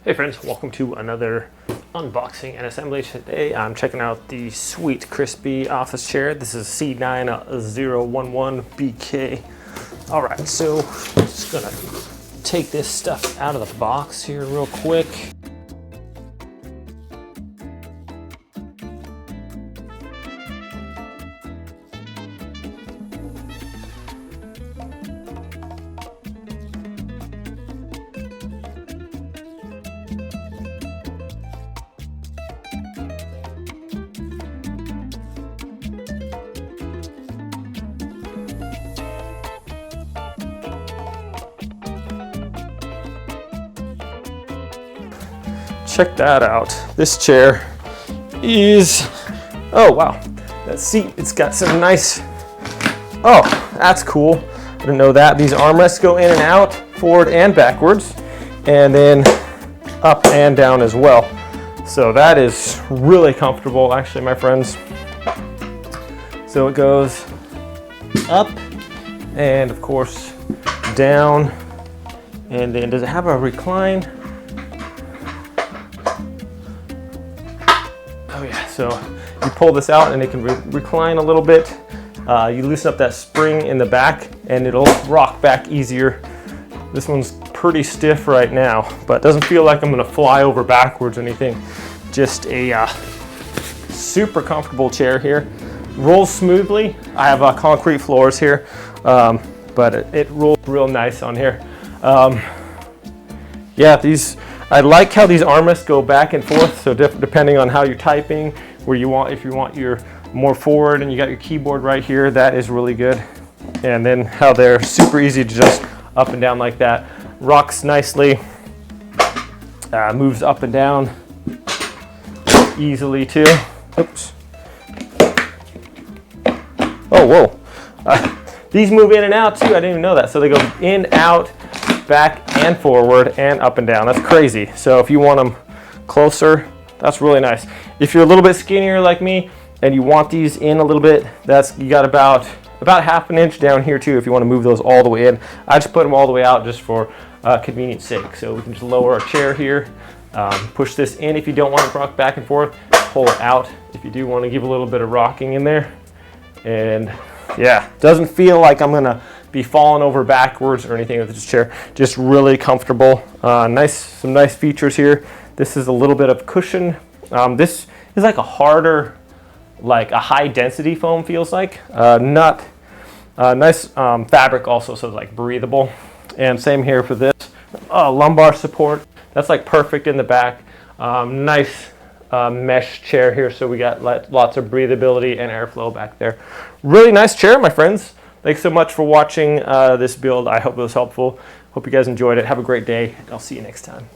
Hey friends, welcome to another unboxing and assembly. Today I'm checking out the SWEETCRISPY office chair. This is C9011BK. All right, so I'm just gonna take this stuff out of the box here real quick. Check that out. This chair is, oh wow, that seat, it's got some nice, oh, that's cool. I didn't know that. These armrests go in and out, forward and backwards, and then up and down as well. So that is really comfortable, actually, my friends. So it goes up and of course down, and then does it have a recline? Oh yeah, so you pull this out and it can recline a little bit. You loosen up that spring in the back and it'll rock back easier. This one's pretty stiff right now, but doesn't feel like I'm gonna fly over backwards or anything. Just a super comfortable chair here. Rolls smoothly. I have concrete floors here, but it rolls real nice on here. Yeah, I like how these armrests go back and forth, so depending on how you're typing, if you want your more forward and you got your keyboard right here, that is really good. And then how they're super easy to just up and down like that. Rocks nicely, moves up and down easily too. Oops. Oh, whoa. These move in and out too, I didn't even know that. So they go in, out, back and forward and up and down. That's crazy. So if you want them closer, that's really nice. If you're a little bit skinnier like me and you want these in a little bit, you got about half an inch down here too if you want to move those all the way in. I just put them all the way out just for convenience sake. So we can just lower our chair here, push this in if you don't want to rock back and forth, pull it out if you do want to give a little bit of rocking in there. And yeah, doesn't feel like I'm gonna be falling over backwards or anything with this chair. Just really comfortable. Some nice features here. This is a little bit of cushion. This is like a harder, like a high density foam feels like. Nice fabric also, so it's like breathable. And same here for this. Lumbar support. That's like perfect in the back. Nice mesh chair here, so we got lots of breathability and airflow back there. Really nice chair, my friends. Thanks so much for watching this build. I hope it was helpful. Hope you guys enjoyed it. Have a great day. I'll see you next time.